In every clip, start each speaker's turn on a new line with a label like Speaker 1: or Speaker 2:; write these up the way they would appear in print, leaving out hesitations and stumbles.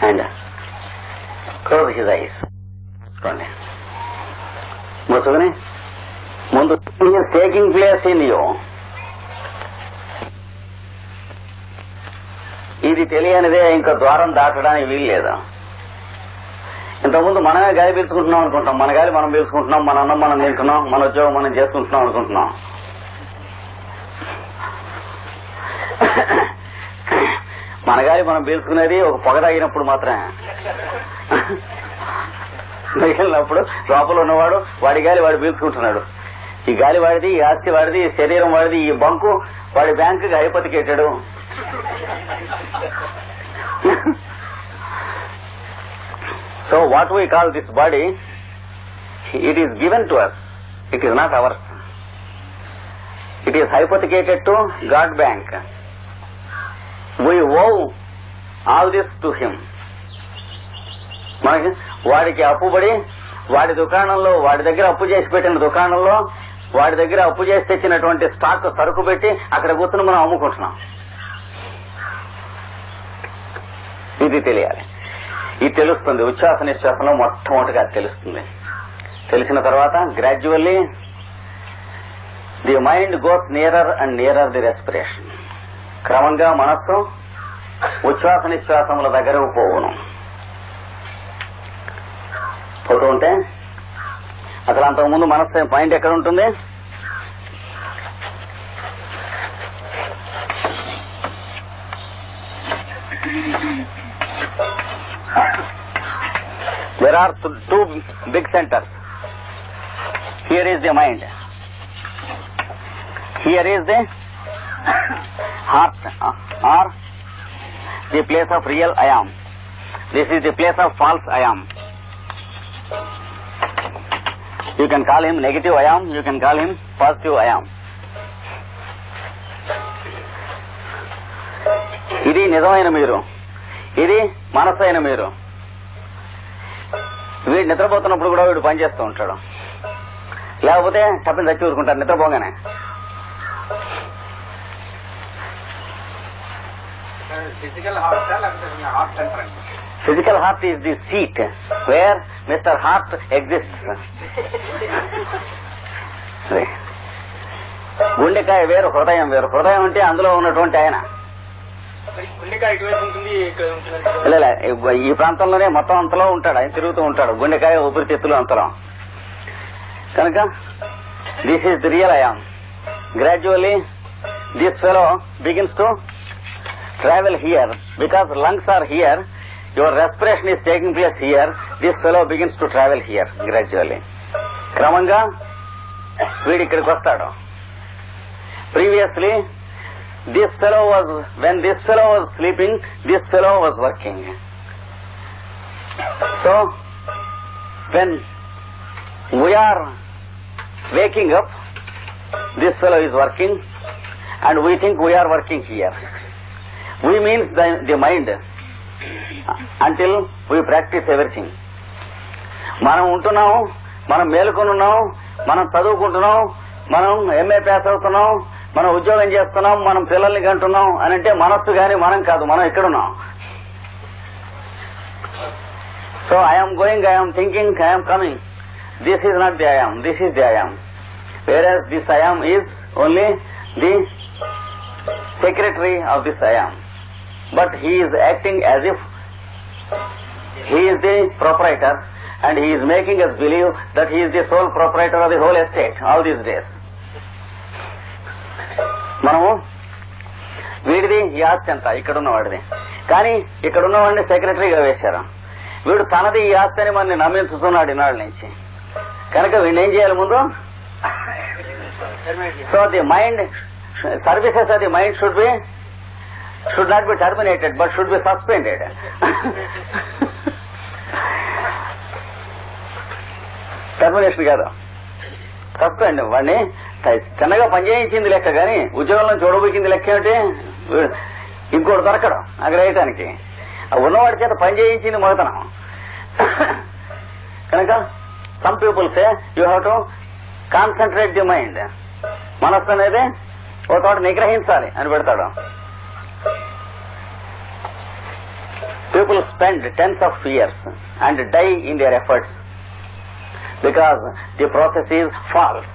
Speaker 1: And close his eyes. ముసుగుని ముందు is taking place in you. ఇది తెలియనిదే ఇంకా ద్వారం దాటడానికి వీలు లేదు. ఇంతకుముందు మనమే గాలి పీల్చుకుంటున్నాం అనుకుంటాం, మన గాలి మనం పీల్చుకుంటున్నాం, మన అన్నం మనం తింటున్నాం, మన ఉద్యోగం మనం చేసుకుంటున్నాం అనుకుంటున్నాం. మన గాలి మనం పీల్చుకునేది ఒక పొగ తాగినప్పుడు మాత్రమే. మిగిలినప్పుడు లోపల ఉన్నవాడు వాడి గాలి వాడు పీల్చుకుంటున్నాడు. ఈ గాలి వాడిది, ఈ ఆస్తి వాడిది, ఈ శరీరం వాడిది, ఈ బంకు వాడి బ్యాంకుకి హైపోతికేటాడు. So what we call this body, it is given to us, it is not ours. It is hypothecated to God Bank. We owe all this to him. మనకి వాడికి అప్పుబడి వాడి దుకాణంలో, వాడి దగ్గర అప్పు చేసి పెట్టిన దుకాణంలో, వాడి దగ్గర అప్పు చేసి తెచ్చినటువంటి స్టాక్ సరుకు పెట్టి అక్కడ కూర్చుని మనం అమ్ముకుంటున్నాం. ఇది తెలియాలి. ఇది తెలుస్తుంది ఉచ్ఛ్వాస నిశ్వాసంలో మొట్టమొదటిగా తెలుస్తుంది. తెలిసిన తర్వాత gradually the mind goes nearer and nearer the respiration. క్రమంగా మనస్సు ఉచ్ఛ్వాస నిశ్వాసముల దగ్గరకు పోవును. పోతూ ఉంటే అసలు అంతకుముందు మనస్సు మైండ్ ఎక్కడ ఉంటుంది? There are two big centers. Here is the mind. Here is the heart, or the place of real I am. This is the place of false I am. You can call him negative I am, you can call him positive I am. ఇది నిజమైన మీరు, ఇది మనసైన మీరు. వీడు నిద్రపోతున్నప్పుడు కూడా వీడు పనిచేస్తూ ఉంటాడు, లేకపోతే తప్పని చచ్చి ఊరుకుంటారు నిద్రపోగానే. Physical heart is the seat where Mr. Heart exists. గుండెకాయ వేరు, హృదయం వేరు. హృదయం అంటే అందులో ఉన్నటువంటి ఆయన. ఈ ప్రాంతంలోనే మొత్తం అంతలో ఉంటాడు, ఆయన తిరుగుతూ ఉంటాడు. గుండెకాయ ఊపిరితిత్తులు అంతలో. కనుక this is the real I am. Gradually this fellow begins to travel here because lungs are here. Your respiration is taking place here. This fellow begins to travel here gradually. క్రమంగా వీడి ఇక్కడికి వస్తాడు. Previously this fellow was, when this fellow was sleeping, this fellow was working. So when we are waking up, this fellow is working and we think we are working here. We means the mind until we practice everything. మనం ఉంటున్నాం, మనం మేలుకొని ఉన్నాం, మనం చదువుకుంటున్నాం, మనం MA pass అవుతున్నాం, మనం ఉద్యోగం చేస్తున్నాం, మనం పిల్లల్ని కంటున్నాం అని అంటే మనస్సు గాని మనం కాదు, మనం ఎక్కడున్నాం. So I'm going, I'm thinking, I'm coming. This is not the I'm, this is the I'm. Where this I'm is only the secretary of this I'm, but he is acting as if he is the proprietor and he is making us believe that he is the sole proprietor of the whole estate all these days. మనము వీడిది ఈ ఆస్తి అంతా ఇక్కడున్న వాడిది, కానీ ఇక్కడున్న వాడిని సెక్రటరీగా వేశారు. వీడు తనది ఈ ఆస్తి అని మనని నమ్మించుతున్నాడు ఇన్నాళ్ళ నుంచి. కనుక వీడిని ఏం చేయాలి ముందు? So the mind services of the mind should not be terminated but should be suspended. Termination కాదు, సస్పెండ్. వాడిని చిన్నగా పనిచేయించింది లెక్క, కానీ ఉద్యోగంలో చూడబోయింది లెక్క ఏమిటి? ఇంకోటి దొరకడం అక్కడ వేయటానికి. ఉన్నవాడి చేత పనిచేయించింది మొదతనం. కనుక some people say you have to concentrate the mind. మనస్సు అనేది ఒక చోట నిగ్రహించాలి అని పెడతాడు. People spend tens of years and die in their efforts because the process is false.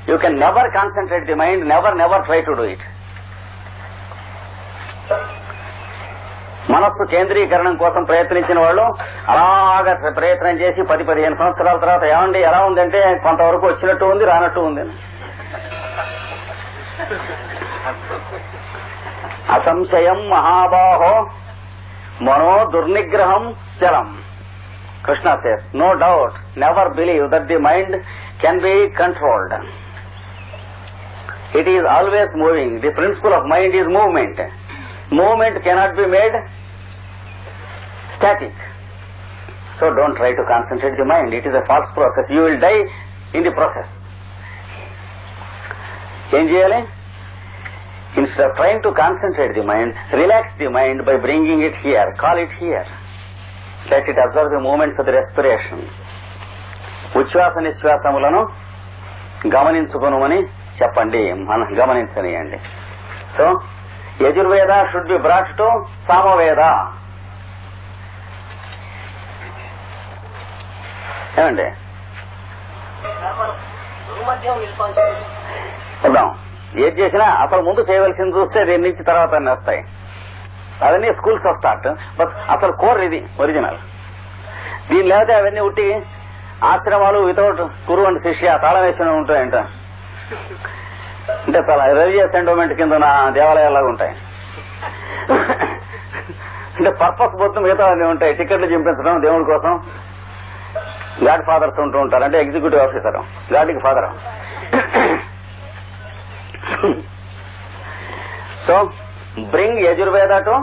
Speaker 1: You can never concentrate the mind, never try to do it. మనస్సు కేంద్రీకరణం కోసం ప్రయత్నించిన వాళ్ళు అలాగా ప్రయత్నం చేసి 10-15 సంవత్సరాల తర్వాత ఏమండి ఎలా ఉందంటే కొంతవరకు వచ్చినట్టు ఉంది, రానట్టు ఉంది. అసంశయం మహాబాహో మనో దుర్నిగ్రహం Chalam. Krishna says, no doubt, never believe that the mind can be controlled. It is always moving. The principle of mind is movement. Movement cannot be made static. So don't try to concentrate the mind. It is a false process. You will die in the process. Em cheyali? Instead of trying to concentrate the mind, relax the mind by bringing it here. Call it here. Let it observe the movements of the respiration. ఉచ్ఛ్వాస నిశ్వాసములను గమనించుకొనుమని చెప్పండి, మనం గమనించనియండి. So Yajurveda should be brought to Samaveda. ఏమండి చూద్దాం. ఏది చేసినా అసలు ముందు చేయవలసింది చూస్తే దీని నుంచి తర్వాత అన్నీ వస్తాయి. అవన్నీ స్కూల్స్ ఆఫ్ థాట్. బట్ అసలు కోర్ ఇది ఒరిజినల్. దీని లేకపోతే అవన్నీ ఉట్టి ఆశ్రమాలు వితౌట్ గురువు అండ్ శిష్య తాళవేసిన ఉంటాయంట. అంటే చాలా రిలీజియస్ ఎండోమెంట్ కింద నా దేవాలయాల్లాగా ఉంటాయి. అంటే పర్పస్ మొత్తం మిగతా అన్నీ ఉంటాయి. టికెట్లు చింపించడం దేవుడి కోసం. గాడ్ ఫాదర్స్ ఉంటూ ఉంటారు, అంటే ఎగ్జిక్యూటివ్ ఆఫీసర్, గాడ్కి father. So bring Yajurveda to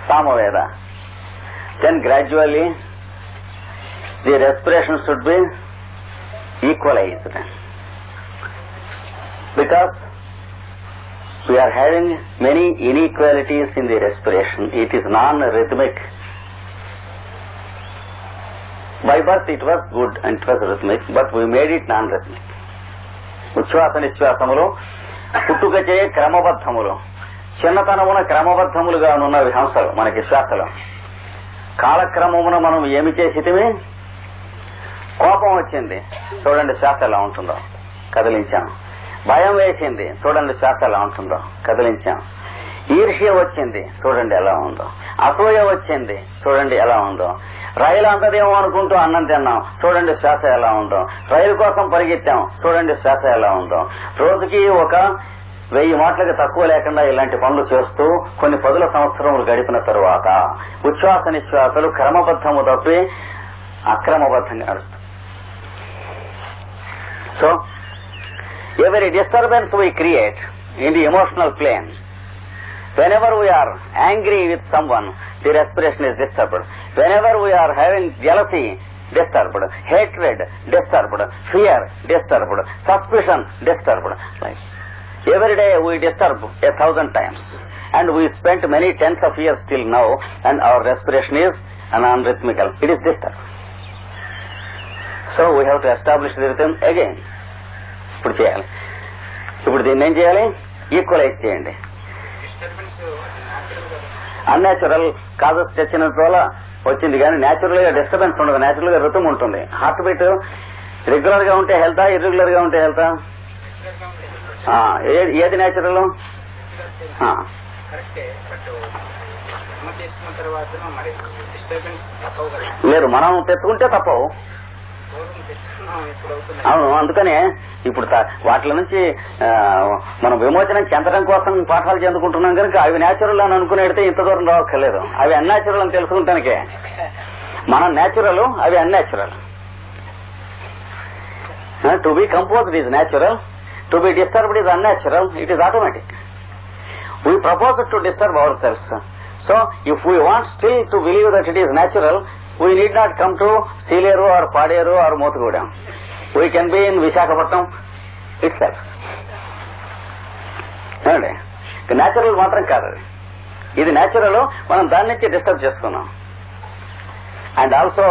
Speaker 1: Samaveda. Then gradually the respiration should be equalized. Because we are having many inequalities in the respiration. It is non-rhythmic. By birth it was good and it was rhythmic, but we made it non-rhythmic. ఉచ్ఛ్వాస నిశ్వాసములు పుట్టుకచే క్రమబద్ధములు, చిన్నతనమున క్రమబద్ధములుగా ఉన్న హంసలు మనకి శ్వాసలు. కాలక్రమమున మనం ఏమి చేసితిమి? కోపం వచ్చింది, చూడండి శ్వాస ఎలా ఉంటుందో, కదిలించాం. భయం వేసింది, చూడండి శ్వాస ఎలా ఉంటుందో, కదిలించాం. ఈర్ష్య వచ్చింది, చూడండి ఎలా ఉందో. అసూయ వచ్చింది, చూడండి ఎలా ఉందో. రైలు అంతదేమో అనుకుంటూ అన్నం తిన్నాం, చూడండి శ్వాస ఎలా ఉందో. రైలు కోసం పరిగెత్తాం, చూడండి శ్వాస ఎలా ఉందో. రోజుకి 1000 మాటలకు తక్కువ లేకుండా ఇలాంటి పనులు చేస్తూ కొన్ని 10 సంవత్సరములు గడిపిన తరువాత ఉచ్ఛ్వాస నిశ్వాసలు క్రమబద్ధము తప్పి అక్రమబద్ధంగా నడుస్తాయి. So every disturbance we create in the emotional plane, whenever we are angry with someone, the respiration is disturbed. Whenever we are having jealousy, disturbed. Hatred, disturbed. Fear, disturbed. Suspicion, disturbed. Right. Every day we disturb 1,000 times. And we spent many tens of years till now, and our respiration is non-rhythmical. It is disturbed. So we have to establish the rhythm again. ఇప్పుడు చేయాలి. ఇప్పుడు దీన్ని ఏం చేయాలి? Equalise చేయండి. Unnatural causes తెచ్చినంత వల్ల వచ్చింది, కానీ న్యాచురల్ గా డిస్టర్బెన్స్ ఉండదు. న్యాచురల్ గా ఋతం ఉంటుంది. హార్ట్ బీట్ రెగ్యులర్ గా ఉంటే హెల్తా, ఇర్రెగ్యులర్ గా ఉంటే హెల్తా? ఏది న్యాచురల్? లేదు, మనం తెచ్చుకుంటే తప్పవు. అవును, అందుకనే ఇప్పుడు వాటి నుంచి మనం విమోచనం చెందడం కోసం పాఠాలు చెందుకుంటున్నాం కనుక అవి న్యాచురల్ అని అనుకునేడితే ఇంత దూరం రావక్కర్లేదు. అవి అన్యాచురల్ అని తెలుసుకుంటానికే. మనం న్యాచురల్, అవి unnatural. To be composed is natural, to be disturbed is unnatural. It is automatic. We propose to disturb our selves. So if we want still to believe that it is natural, we need not come to Sealeru or Paderu or Mothugudem. We can be in Visakhapatnam itself. ఏమండి, natural మాత్రం కాదు. ఇది natural, మనం దాని నుంచి disturb చేసుకున్నాం. And also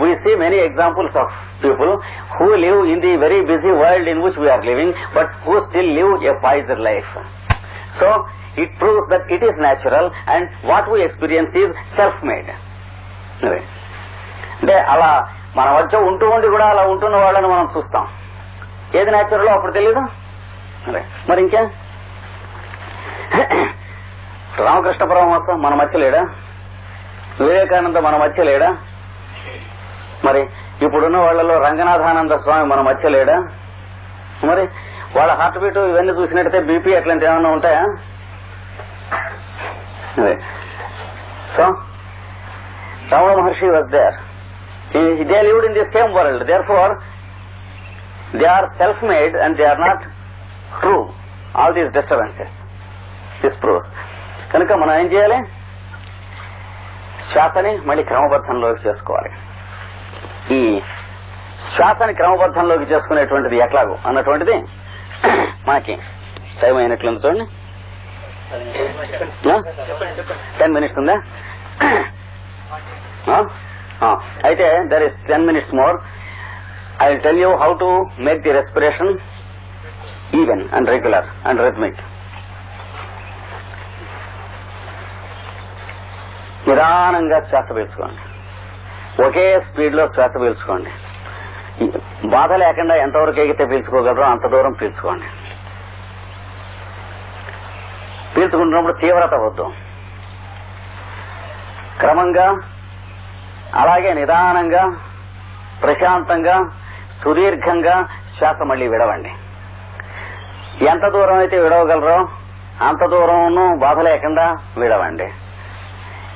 Speaker 1: we see many examples of people who live in the very busy world in which we are living, but who still live a poised life. So it proves that it is natural and what we experience is self-made. అంటే అలా మన మధ్య ఉంటూ ఉండి కూడా అలా ఉంటున్న వాళ్ళని మనం చూస్తాం. ఏది న్యాచురల్ అప్పుడు తెలీదు. మరి ఇంకే రామకృష్ణ పరమహంస మన మధ్య లేడా? వివేకానంద మన మధ్య లేడా? మరి ఇప్పుడున్న వాళ్లలో రంగనాథానంద స్వామి మన మధ్య లేడా? మరి వాళ్ళ హార్ట్ బీట్ ఇవన్నీ చూసినట్టయితే బీపీ అట్లాంటి ఏమన్నా ఉంటాయా? So Ramana Maharshi was there. They lived in the same world, therefore they are self made and they are not true. All these disturbances this proves. కనుక మనం ఏం చేయాలి? శ్వాసని మళ్ళీ క్రమబద్ధంలోకి చేసుకోవాలి. ఈ శ్వాసని క్రమబద్ధంలోకి చేసుకునేటువంటిది ఎట్లాగో అన్నటువంటిది మనకి టైం అయినట్లుంది. చూడండి, 10 minutes ఉందా? అయితే there is 10 minutes more. I will tell you how to make the respiration even and regular and rhythmic. నిదానంగా శ్వాస పీల్చుకోండి, ఒకే స్పీడ్ లో శ్వాస పీల్చుకోండి. బాధ లేకుండా ఎంతవరకు ఎగితే పీల్చుకోగలరో అంత దూరం పీల్చుకోండి. పీల్చుకుంటున్నప్పుడు తీవ్రత వద్దు, క్రమంగా అలాగే నిదానంగా ప్రశాంతంగా సుదీర్ఘంగా శ్వాస మళ్లీ విడవండి. ఎంత దూరం అయితే విడవగలరో అంత దూరం బాధ లేకుండా విడవండి.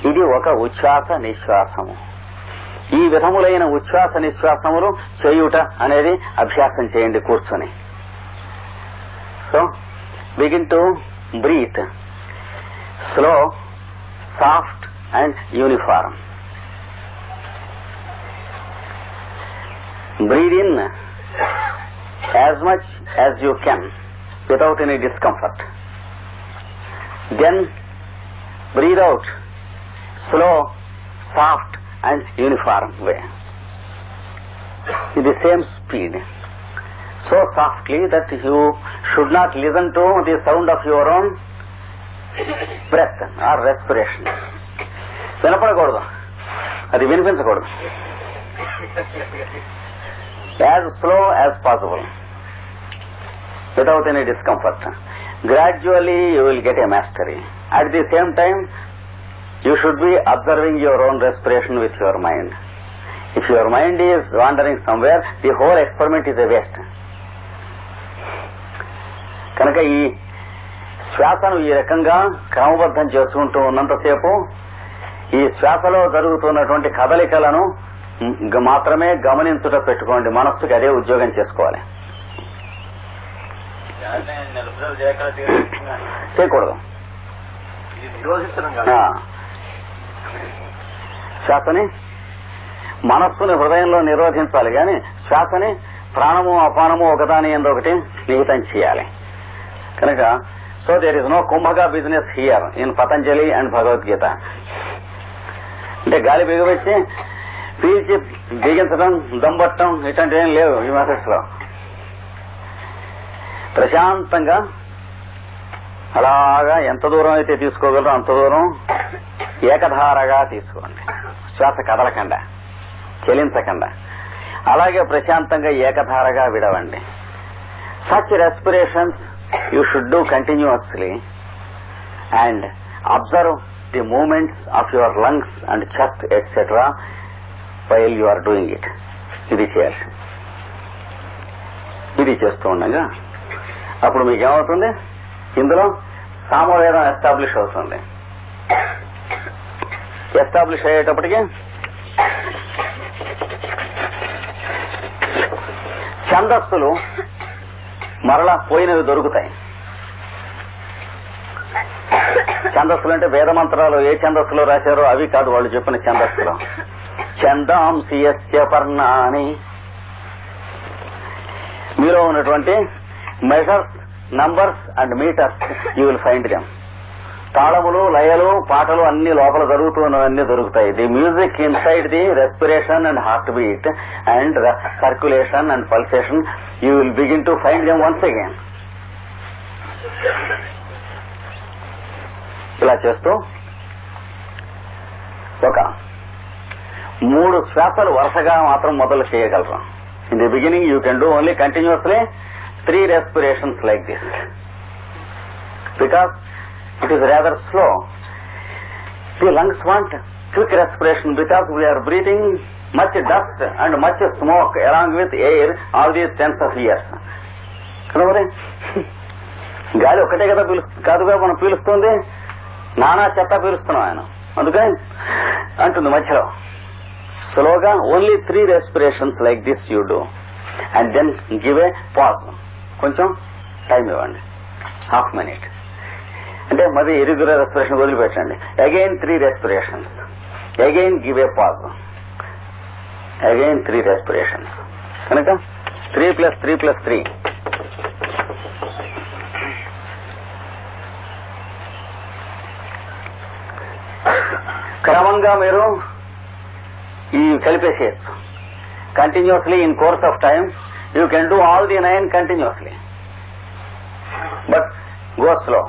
Speaker 1: ఇది ఒక ఉచ్ఛ్వాస నిశ్వాసము. ఈ విధములైన ఉచ్ఛ్వాస నిశ్వాసములు చేయుట అనేది అభ్యాసం చేయండి కూర్చొని. So begin to breathe slow, soft and uniform. Breathe in as much as you can without any discomfort. Then breathe out slow, soft and uniform way. In the same speed. So softly that you should not listen to the sound of your own breath or respiration. వినపడకూడదు, అది వినిపించకూడదు. As slow as possible without any discomfort. Gradually you will get a mastery. At the same time you should be observing your own respiration with your mind. If your mind is wandering somewhere, the whole experiment is a waste. కనుక ఈ శ్వాసను ఈ రకంగా క్రమబద్ధం చేసుకుంటూ ఉన్నంతసేపు ఈ శ్వాసలో జరుగుతున్నటువంటి కదలికలను మాత్రమే గమనించుట పెట్టుకోండి. మనస్సుకి అదే ఉద్యోగం చేసుకోవాలి, చేయకూడదు. శ్వాసని మనస్సుని హృదయంలో నిరోధించాలి, కానీ శ్వాసని ప్రాణము అపానము ఒకదాని ఎందు ఒకటి నిహితం చేయాలి. కనుక so there is no kumbhaka business here in Patanjali and Bhagavad Gita. అంటే గాలి బిగబెట్టి పీల్చి బిగించడం, దమ్మట్టడం ఇట్లాంటివి ఏం లేవు ఈ మెథడ్స్ లో. ప్రశాంతంగా అలాగా ఎంత దూరం అయితే తీసుకోగలరో అంత దూరం ఏకధారగా తీసుకోండి, శ్వాస కదలకుండా చెలించకుండా. అలాగే ప్రశాంతంగా ఏకధారగా విడవండి. Such respirations you should do continuously and observe the moments of your lungs and chest etcetera while you are doing it. ఇది చేయాల్సి, ఇది చేస్తూ ఉండగా అప్పుడు మీకేమవుతుంది? ఇందులో సామవేదం ఎస్టాబ్లిష్ అవుతుంది. ఎస్టాబ్లిష్ అయ్యేటప్పటికి ఛందస్సులు మరలా పోయినవి దొరుకుతాయి. ఛందస్సులు అంటే వేద మంత్రాలు ఏ ఛందస్సులో రాశారో అవి కాదు, వాళ్ళు చెప్పిన ఛందస్సులో. ఛందాంసి యస్య పర్ణాని, మీలో ఉన్నటువంటి measures, numbers and meters you will find them. తాళములు, లయలు, పాటలు అన్ని లోపల జరుగుతున్నవన్నీ దొరుకుతాయి. The music inside the respiration and heart beat and circulation and pulsation you will begin to find them once again. ఇలా చేస్తూ ఒక 3 శ్వాసలు వరుసగా మాత్రం మొదలు చేయగలరు. In the beginning you can do only continuously 3 respirations like this, because it is rather slow. The lungs want quick respiration because we are breathing much dust and much smoke along with air all these tens of years. కనుమరే గాలి ఒక్కటే కదా కాదుగా మనం పీలుస్తుంది, నానా చెత్త పీలుస్తున్నాం ఆయన, అందుకని అంటుంది మధ్యలో స్లోగా only 3 respirations like this you do and then give a pause. కొంచెం టైం ఇవ్వండి, ½ minute. అంటే మరి ఇర్రెగ్యులర్ రెస్పిరేషన్ వదిలిపెట్టండి. Again 3 respirations, again give a pause, again 3 respirations. కనుక 3 + 3 + 3. క్రమంగా మీరు ఈ కలిపేసేయచ్చు. Continuously in course of time you can do all the 9 continuously, but go slow,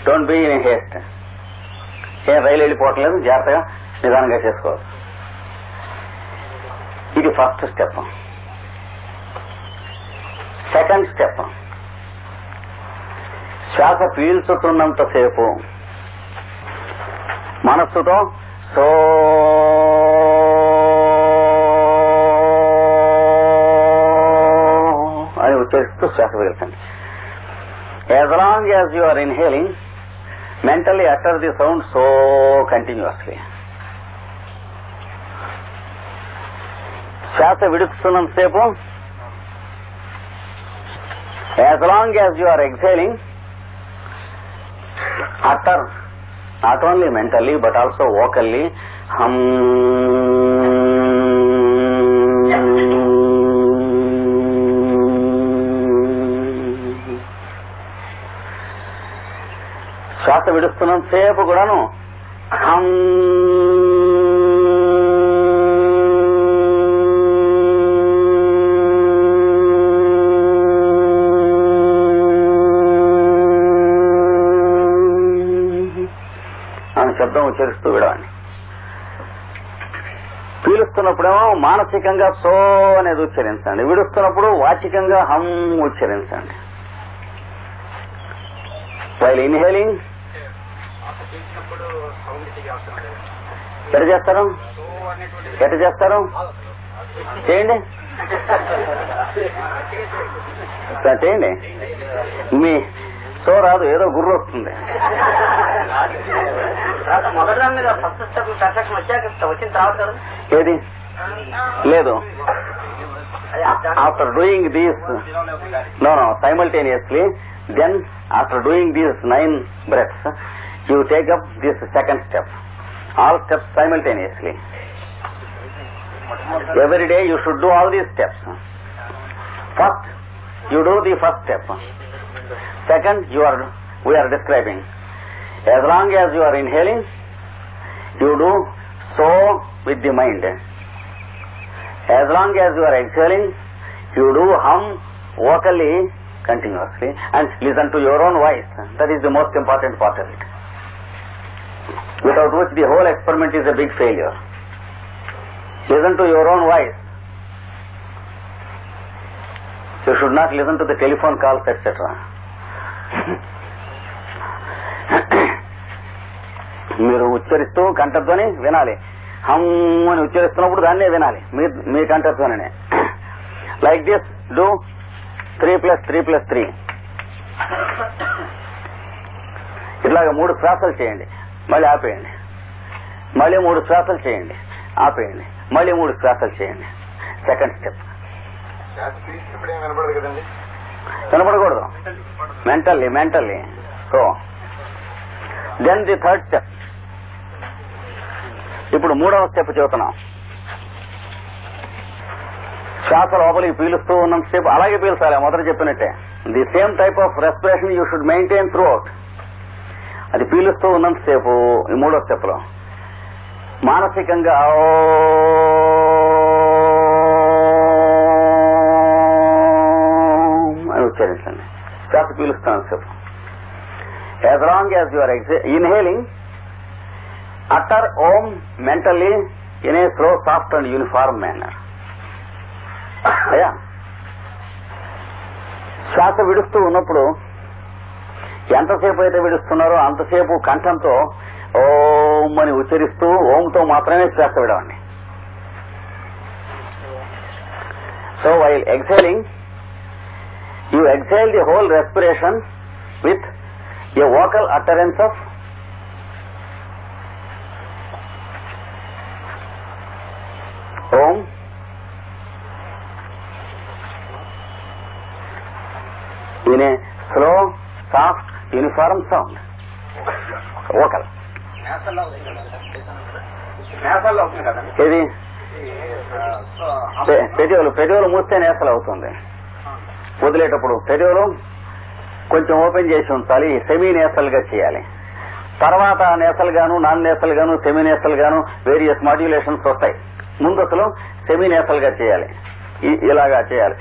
Speaker 1: don't be in haste. ఏం రైలు వెళ్ళిపోవట్లేదు, జాగ్రత్తగా నిదానంగా చేసుకోవచ్చు. ఇది ఫస్ట్ స్టెప్. సెకండ్ స్టెప్, శ్వాస పీల్చుతున్నంతసేపు మనస్సుతో సో అని ఉచ్చరిస్తూ శ్వాస పీల్చండి. As long as you are inhaling, mentally utter the sound so continuously. శ్వాస విడుస్తున్నంతసేపు, as long as you are exhaling, utter not only mentally but also vocally hum. శ్వాస విడుస్తున్నంతసేపు కూడాను హం అని శబ్దం ఉచ్చరిస్తూ విడవండి. పీలుస్తున్నప్పుడేమో మానసికంగా సో అనేది ఉచ్చరించండి, విడుస్తున్నప్పుడు వాచికంగా హం ఉచ్చరించండి. వైల్ ఇన్హేలింగ్ ఎట్ట చేస్తారు చేయండి, చేయండి. మీ సో రాదు, ఏదో గుర్రు వస్తుంది. ఏది లేదు. After doing these no simultaneously, then after doing these 9 breaths you take up this second step. All steps simultaneously. Every day you should do all these steps. First you do the first step. Second we are describing. As long as you are inhaling, you do so with the mind. As long as you are exhaling, you do hum vocally continuously and listen to your own voice. That is the most important part of it, without which the whole experiment is a big failure. Listen to your own voice. You should not listen to the telephone calls, etc. మీరు ఉచ్చరిస్తూ కంఠధ్వని వినాలి. హమ్ అని ఉచ్చరిస్తున్నప్పుడు దాన్నే వినాలి మీ కంఠధ్వనినే. Like this do 3 + 3 + 3. ఇట్లాగా 3 శ్వాసలు చేయండి, మళ్ళీ ఆపేయండి. మళ్ళీ 3 శ్వాసలు చేయండి, ఆపేయండి. మళ్ళీ 3 శ్వాసలు చేయండి. Second step. వినపడకూడదు, mentally. So then the third step. ఇప్పుడు 3వ స్టెప్ చెబుతున్నాం. శ్వాస లోపలికి పీలుస్తూ ఉన్నంతసేపు అలాగే పీల్చాలి, మొదట చెప్పినట్టే. The same type of respiration you should maintain through out. అది పీలుస్తూ ఉన్నంతసేపు ఈ 3వ స్టెప్ లో మానసికంగా అని ఉచ్చరించండి. శ్వాస పీలుస్తున్నంతసేపు. As long as you are inhaling, utter Om mentally in a slow, soft and uniform manner. శ్వాస విడుస్తూ ఉన్నప్పుడు ఎంతసేపు అయితే విడుస్తున్నారో అంతసేపు కంఠంతో ఓం అని ఉచ్చరిస్తూ ఓంతో మాత్రమే శ్వాస విడవండి. So while exhaling, you exhale the whole respiration with a vocal utterance of Om in a slow, soft, uniform sound. Vocal. ఇది పెదవులు మూస్తే నేసలు అవుతుంది. వదిలేటప్పుడు పెదవులు కొంచెం ఓపెన్ చేసి ఉంచాలి, సెమీ నేసల్ గా చేయాలి. తర్వాత నేసల్ గాను, నాన్ నేసల్ గాను, సెమీ నేసల్ గాను వేరియస్ మాడ్యులేషన్స్ వస్తాయి. ముందు అసలు సెమీ నేసల్ గా చేయాలి, ఇలాగా చేయాలి.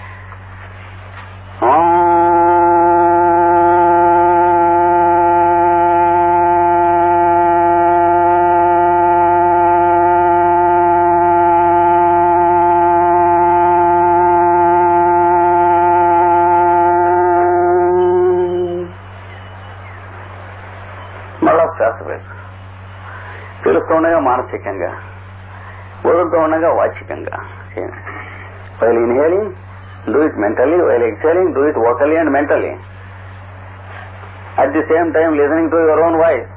Speaker 1: తెలుస్తూ ఉండగా మానసికంగా, వదులుతూ ఉండగా వాచికంగా చేయండి. While inhaling do it mentally, while exhaling do it vocally and mentally. At the same time listening to your own voice.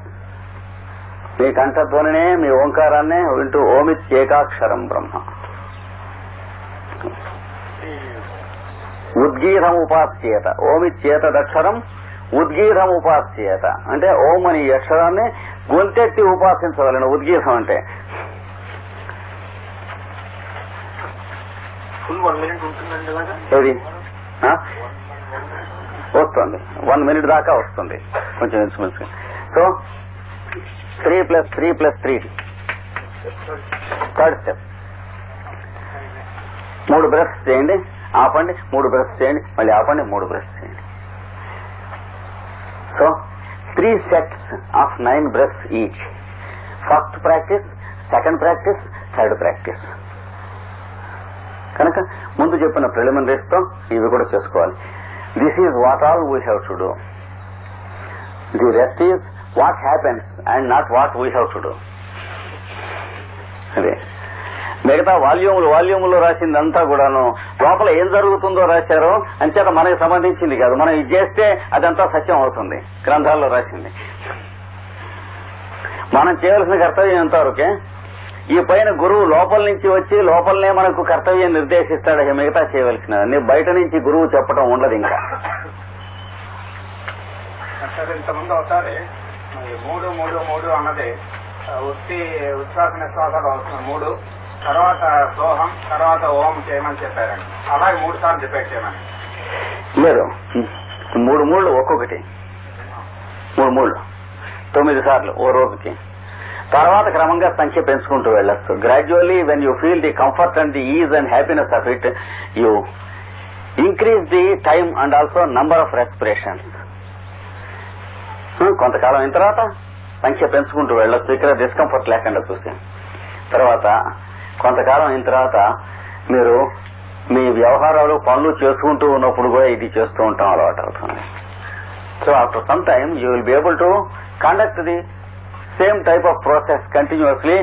Speaker 1: మీ కంఠధ్వనినే, మీ ఓంకారాన్నే వింటూ ఓమిత్ ఏకాక్షరం బ్రహ్మ. ఉద్గీతం ఉపాస్యేత, ఓమిచ్చేతదక్షరం ఉద్గీతం ఉపాస్యేత అంటే ఓం అని ఈ అక్షరాన్ని గొంతెత్తి ఉపాసించగలను. ఉద్గీతం అంటే ఏది వస్తుంది, 1 minute దాకా వస్తుంది కొంచెం instruments. So 3+3+3 third step. 3 breaths చేయండి, ఆపండి, 3 బ్రెత్స్ చేయండి, మళ్ళీ ఆపండి, 3 బ్రెత్స్ చేయండి. So 3 sets of 9 breaths each. First practice, second practice, third practice. కనుక ముందు చెప్పిన ప్రిలిమినరీస్ తో ఇవి కూడా చేసుకోవాలి. This is what all we have to do. The rest is what happens and not what we have to do. అదే మిగతా వాల్యూములో రాసిందంతా కూడాను లోపల ఏం జరుగుతుందో రాశారో, అంచేత మనకి సంబంధించింది కాదు. మనం ఇది చేస్తే అదంతా సత్యం అవుతుంది. గ్రంథాల్లో రాసింది. మనం చేయవలసిన కర్తవ్యం ఎంతవరకే. ఈ పైన గురువు లోపల నుంచి వచ్చి లోపలనే మనకు కర్తవ్యం నిర్దేశిస్తాడు. మిగతా చేయవలసిన బయట నుంచి గురువు చెప్పడం ఉండదు. ఇంకా
Speaker 2: ఇంతకుముందు ఒకసారి 3 అన్నది ఉచ్ఛ్వాస నిశ్వాసాలు అవుతున్న 3, తర్వాత సోహం, తర్వాత ఓం చేయమని చెప్పారండి. అలాగే 3 సార్లు రిపీట్ చేయమని
Speaker 1: లేదు. 3 ఒక్కొక్కటి 3 9 సార్లు ఓ రోజుకి. తర్వాత క్రమంగా సంఖ్య పెంచుకుంటూ వెళ్ళొచ్చు. Gradually when you feel the comfort and the is and happiness of it, you increase the time and also number of respirations. కొంతకాలం అయిన తర్వాత సంఖ్య పెంచుకుంటూ వెళ్ళొచ్చు, ఇక్కడ డిస్కంఫర్ట్ లేకుండా చూసి. తర్వాత కొంతకాలం అయిన తర్వాత మీరు మీ వ్యవహారాలు పనులు చేసుకుంటూ ఉన్నప్పుడు కూడా ఇది చేస్తూ ఉంటాం అలవాటు అవుతుంది. So after some time you will be able to conduct the same type of process continuously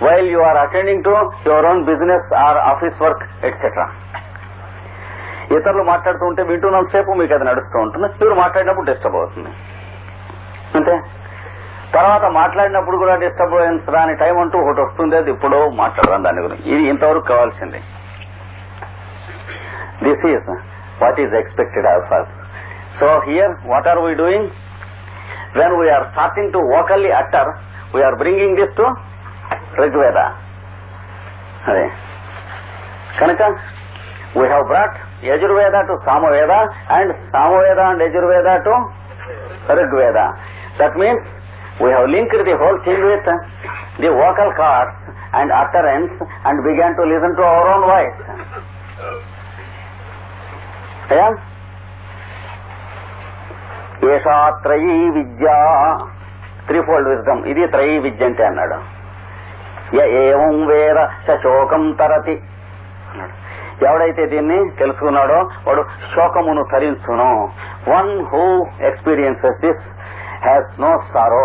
Speaker 1: while you are attending to your own business or office work etc. ఇతరులు మాట్లాడుతూ ఉంటే వింటున్నంతసేపు మీకు అది నడుస్తూ ఉంటుంది. మీరు మాట్లాడినప్పుడు డిస్టర్బ్ అవుతుంది అంతే. తర్వాత మాట్లాడినప్పుడు కూడా డిస్టర్బెన్స్ రాని టైం అంటూ ఒకటి వస్తుంది. అది ఇప్పుడు మాట్లాడదాం దాని గురించి. ఇది ఇంతవరకు కావాల్సింది. This is what is expected of us. So here what are we doing? When we are starting to vocally utter, we are bringing this to Rigveda. Ade kanaka we have brought Yajurveda to Samaveda and Samaveda and Yajurveda to Rigveda. That means we have linked the whole thing with the vocal cords and utterance and began to listen to our own voice. Yeah? ఏషా త్రయీ విద్య, threefold wisdom, ఇది త్రయీ విద్య అంటే అన్నాడు. ఏం వేద శోకం తరతి అన్నాడు. ఎవడైతే దీన్ని తెలుసుకున్నాడో వాడు శోకమును తరించును. One who experiences this has no sorrow.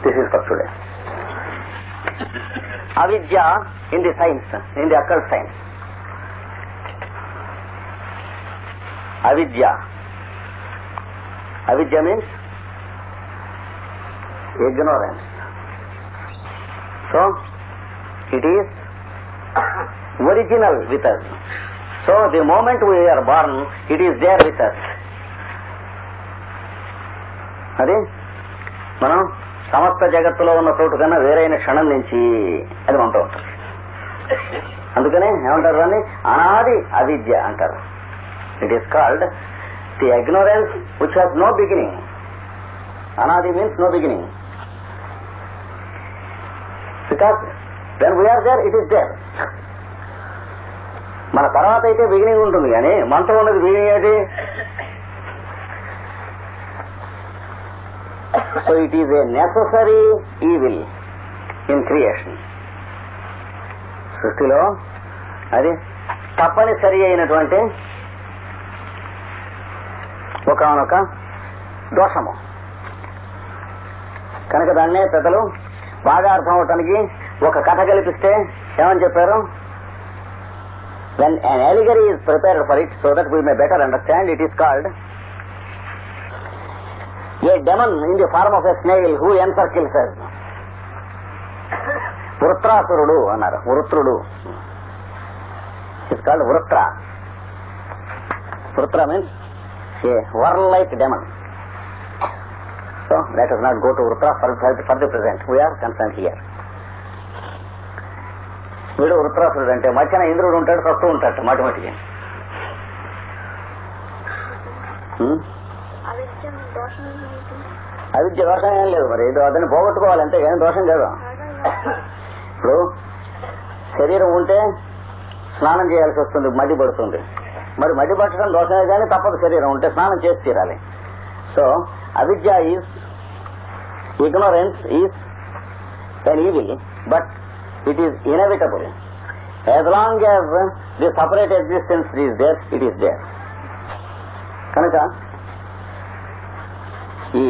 Speaker 1: This is for today. Avidya in the science, in the occult science. Avidya means ignorance. So it is original with us. So the moment we are born, it is there with us. అది మనం సమస్త జగత్తులో ఉన్న చోటు కన్నా వేరైన క్షణం నుంచి అది మనతో ఉంటుంది. అందుకనే ఏమంటారు దాన్ని? అనాది అవిద్య అంటారు. It is called the ignorance which has no beginning. Anadi means no beginning. Because when we are there, it is there. మన తర్వాత అయితే బిగినింగ్ ఉంటుంది, కానీ మనతో ఉన్నది బిగినింగ్ ఏంటి? So it is a necessary evil in creation. సృష్టిలో అది తప్పనిసరి అయినటువంటి ఒకనొక దోషము. కనుక దాన్నే పెద్దలు బాగా అర్థం అవటానికి ఒక కథ కల్పిస్తే ఏమని చెప్పారు? when an allegory is prepared for it so that we may better understand, it is called a demon in the form of a snail who encircles us. వృత్రాసురుడు అన్నారు. వృత్రుడు is called Vritra. Vritra means a worm-like demon. So let us not go to Vrutra for the present. We are concerned here. వీడు వృత్రాసురుడు అంటే మధ్యన ఇంద్రుడు ఉంటాడు, తస్తూ ఉంటాడు మాటిమాటికి. అవిద్య దోషం ఏం లేదు. మరి ఏదో అదని పోగొట్టుకోవాలంటే ఏం దోషం లేదు. ఇప్పుడు శరీరం ఉంటే స్నానం చేయాల్సి వస్తుంది, మడి పడుతుంది. మరి మడి పట్టడం దోషమే కానీ తప్పదు. శరీరం ఉంటే స్నానం చేసి తీరాలి. సో అవిద్య is, ignorance is an evil, but it is inevitable. As long as the separate existence is there, it is there. కనుక ఈ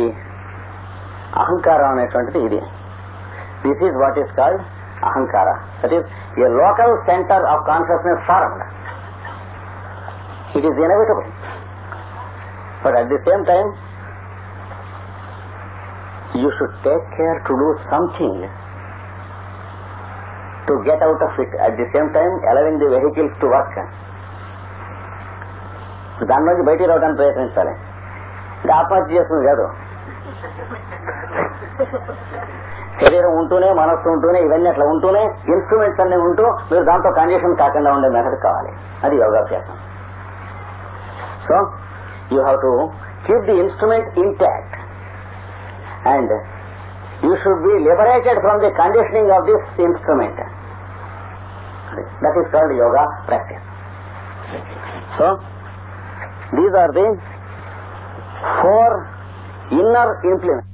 Speaker 1: అహంకారం అనేటువంటిది ఇది. This is what is called ahamkara. That is a local centre of consciousness formed. It is inevitable. But at the same time, you should take care to do something to get out of it. At the same time, allowing the vehicles to work. దాని నుంచి బయటికి రావడానికి ప్రయత్నించాలి. ఇంకా ఆత్మహత్య చేస్తుంది కాదు. శరీరం ఉంటూనే, మనస్సు ఉంటూనే, ఇవన్నీ అట్లా ఉంటూనే, ఇన్స్ట్రుమెంట్స్ అన్ని ఉంటూ మీరు దాంతో కండిషన్ కాకుండా ఉండే మెథడ్ కావాలి. అది యోగాభ్యాసం. So you have to keep the instrument intact, and you should be liberated from the conditioning of this instrument. That is called yoga practice. So these are the 4 inner implements.